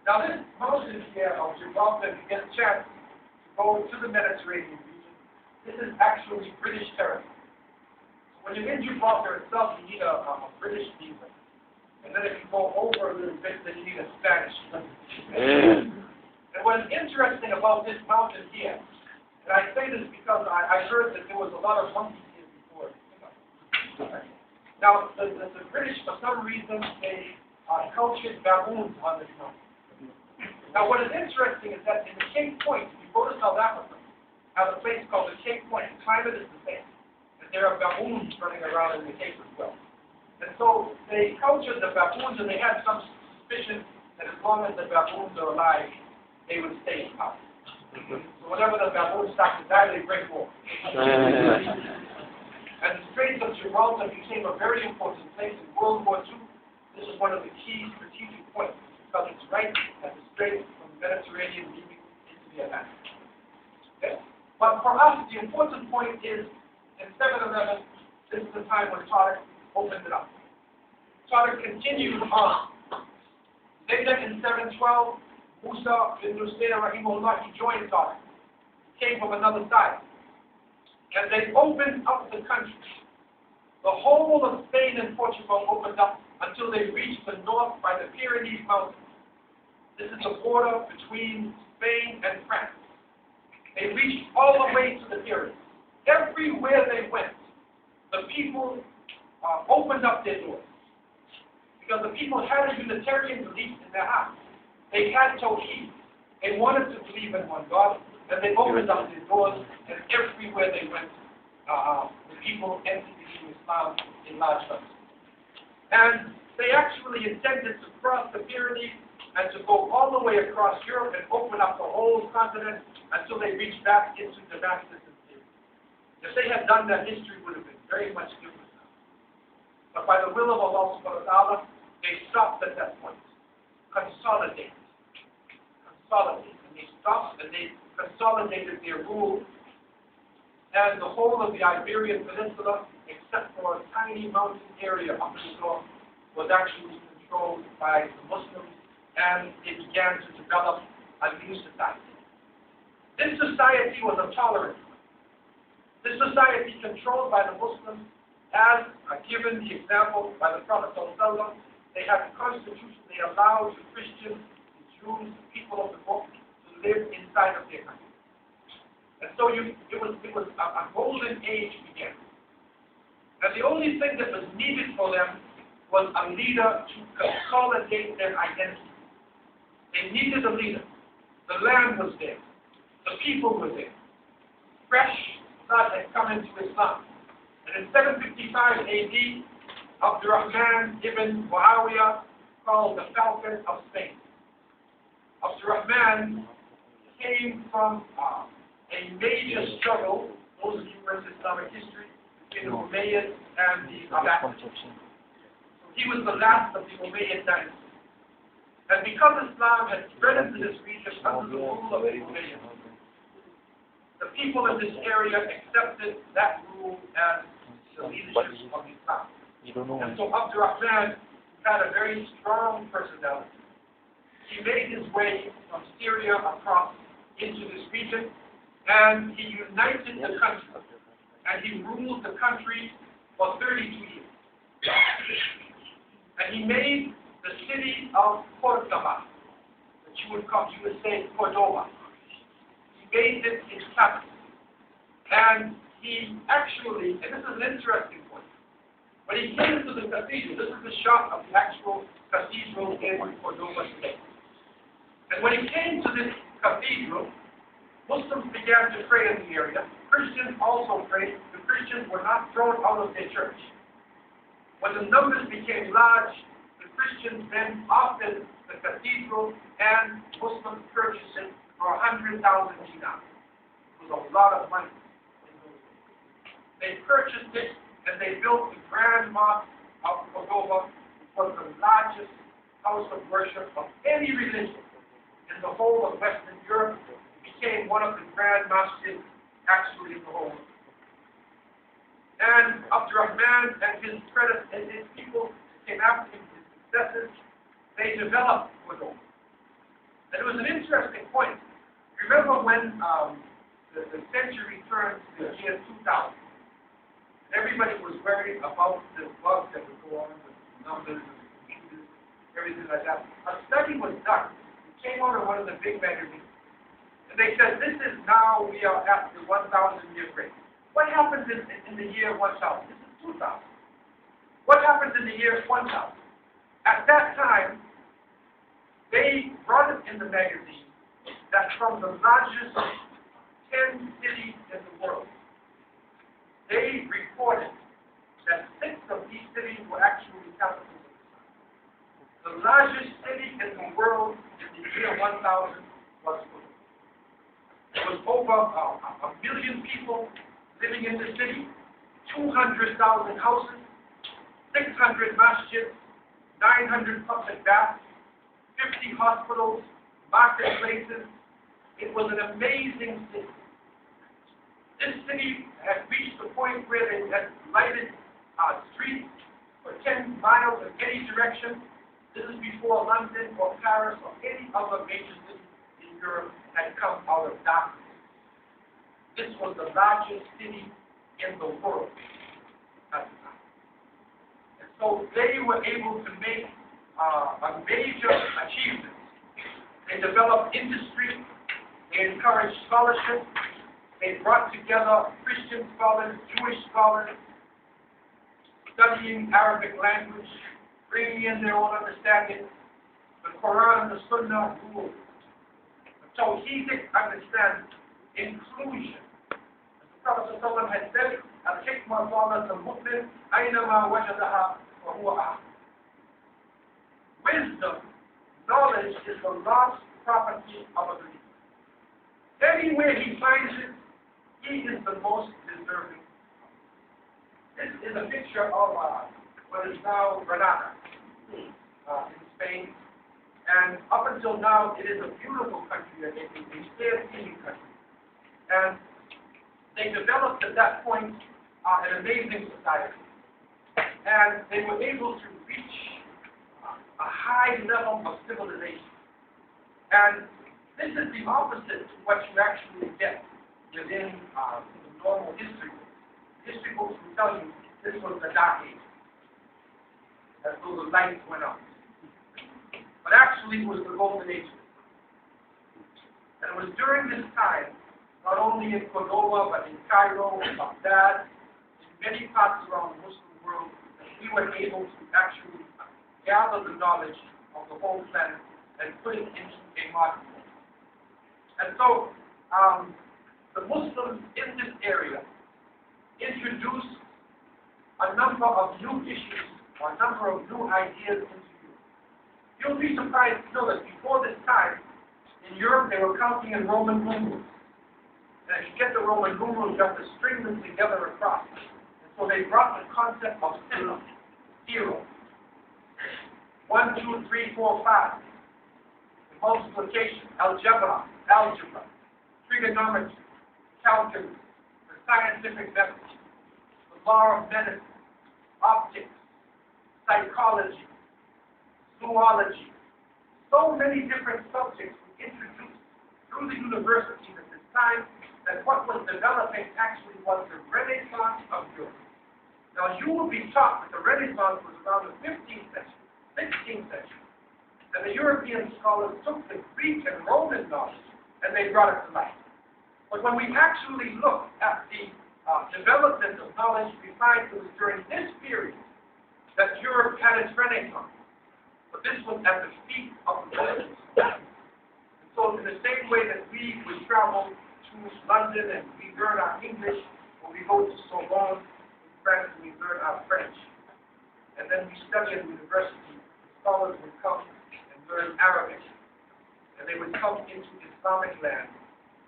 Now this mountain here of Gibraltar, if you get a chance to go to the Mediterranean region, this is actually British territory. So when you're in Gibraltar itself, you need a British visa. And then if you go over a little bit, then you need a Spanish visa. And what is interesting about this mountain here, and I say this because I heard that there was a lot of monkeys here before. Now, the British, for some reason, they cultured baboons on this mountain. Now, what is interesting is that in the Cape Point, if you go to South Africa, have a place called the Cape Point. The climate is the same. And there are baboons running around in the Cape as well. And so they cultured the baboons, and they had some suspicion that as long as the baboons are alive, they would stay in power. So whenever the baboons start to die, they break war. And the Straits of Gibraltar became a very important place in World War II. This is one of the key strategic points because it's right at the Strait from the Mediterranean leading into the Atlantic. Okay? But for us, the important point is in 711, this is the time when Tariq opened it up. Tariq continued on. Later in 712, Musa bin Nusayr rahimahullah, he joined Tariq. He came from another side. And they opened up the country. The whole of Spain and Portugal opened up until they reached the north by the Pyrenees Mountains. This is the border between Spain and France. They reached all the way to the Pyrenees. Everywhere they went, the people opened up their doors. Because the people had a Unitarian belief in their hearts. They had Tawheed. They wanted to believe in one God, and they opened up their doors, and everywhere they went, the people entered into Islam in large numbers. And they actually intended to cross the Pyrenees and to go all the way across Europe and open up the whole continent until they reached back into Damascus and Syria. If they had done that, history would have been very much different now. But by the will of Allah subhanahu wa ta'ala, they stopped at that point. Consolidated. And they stopped and they consolidated their rule. And the whole of the Iberian Peninsula, except for a tiny mountain area up in the north, was actually controlled by the Muslims, and it began to develop a new society. This society was a tolerant one. This society controlled by the Muslims, as given the example by the Prophet ﷺ, they had a constitution. They allowed the Christians, the Jews, the people of the book to live inside of their country. And so it was a golden age began. And the only thing that was needed for them was a leader to consolidate their identity. They needed a leader. The land was there. The people were there. Fresh blood had come into Islam. And in 755 AD, Abdurrahman ibn Muawiyah, called the Falcon of Spain. Abdurrahman came from a major struggle, those of you who are in Islamic history, between the Umayyads and the Abbasids. He was the last of the Umayyad dynasty. And because Islam had spread into this region under the rule of the Umayyads, the people in this area accepted that rule as the leadership of Islam. And so Abdurrahman had a very strong personality. He made his way from Syria across into this region, and he united the country, and he ruled the country for 32 years. And he made the city of Cordoba, that you would say Cordoba. He made it his capital. And he actually, and this is an interesting point, when he came to the cathedral, this is the shot of the actual cathedral in Cordoba today. And when he came to this cathedral, Muslims began to pray in the area. Christians also prayed. The Christians were not thrown out of their church. When the numbers became large, the Christians then offered the cathedral and Muslims purchased it for 100,000 dinars. It was a lot of money. They purchased it and they built the Grand Mosque of Cordoba, which was the largest house of worship of any religion in the whole of Western Europe. It became one of the grand mosques actually in the whole world. And Abdurrahman and his people came after him, his successors, they developed Cordoba. And it was an interesting point. Remember when the century turned to the year 2000, and everybody was worried about the bugs that would go on with numbers and computers, everything like that. A study was done. It came out in one of the big magazines. And they said, this is now, we are at the 1,000-year break. What happens in the year 1,000? This is 2,000. What happens in the year 1,000? At that time, they brought it in the magazine that from the largest 10 cities in the world, they reported that 6 of these cities were actually capitals of the sun. The largest city in the world in the year 1,000 was Kuwait. There was over a million people living in the city, 200,000 houses, 600 masjids, 900 public baths, 50 hospitals, marketplaces. It was an amazing city. This city had reached the point where they had lighted streets for 10 miles in any direction. This is before London or Paris or any other major city in Europe had come out of darkness. This was the largest city in the world at the time. And so they were able to make a major achievement. They developed industry, they encouraged scholarship, they brought together Christian scholars, Jewish scholars, studying Arabic language, bringing in their own understanding, the Quran and the Sunnah rule. So he did understand inclusion. As the Prophet ﷺ had said, al-hikmah dalat al-muslim, aynama wajadaha wa huwa ahad. Wisdom, knowledge is the lost property of a believer. Anywhere he finds it, he is the most deserving. This is a picture of what is now Granada in Spain. And up until now, it is a beautiful country, a fair-seeming country. And they developed at that point an amazing society. And they were able to reach a high level of civilization. And this is the opposite to what you actually get within the normal history books. History books will tell you this was the Dark Age, as though the lights went up. But actually it was the Golden Age. And it was during this time, not only in Cordoba, but in Cairo, in Baghdad, in many parts around the Muslim world, that we were able to actually gather the knowledge of the whole planet and put it into a modern form. And so, the Muslims in this area introduced a number of new issues, or a number of new ideas into Europe. You'll be surprised to know that before this time, in Europe, they were counting in Roman numerals. And if you get the Roman numerals, you have to string them together across. And so they brought the concept of zero. 1, 2, 3, 4, 5. Multiplication, algebra, trigonometry, calculus, the scientific method, the law of medicine, optics, psychology, zoology. So many different subjects were introduced through the universities at this time that what was developing actually was the Renaissance of Europe. Now you will be taught that the Renaissance was around the 15th century, 16th century. And the European scholars took the Greek and Roman knowledge and they brought it to life. But when we actually look at the development of knowledge, we find it was during this period that Europe had its Renaissance. But this was at the feet of the Muslims. And so in the same way that we would travel to London and we learn our English, or we go to Sorbonne in France and we learn our French, and then we study at the university, the scholars would come and learn Arabic, and they would come into Islamic land,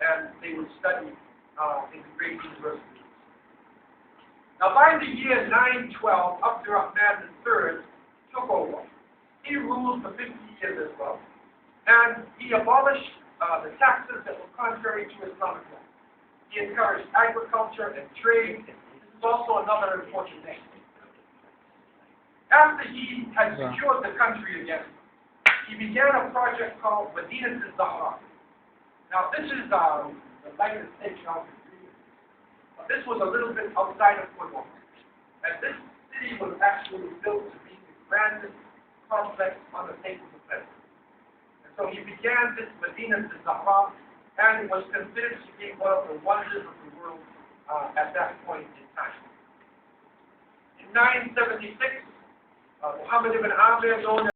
and they would study in the great universities. Now by the year 912, Dr. Abdullah H took over. He ruled for 50 years as well, and he abolished the taxes that were contrary to Islamic law. He encouraged agriculture and trade. This is also another important thing. After he had secured the country again, he began a project called Medina al-Zahra. Now, this is the lightest station out in Greece. This was a little bit outside of Cordoba. And this city was actually built to be the grandest complex on the face of the planet. And so he began this Medina al-Zahra, and it was considered to be one of the wonders of the world at that point in time. In 976, Muhammad ibn Amir, known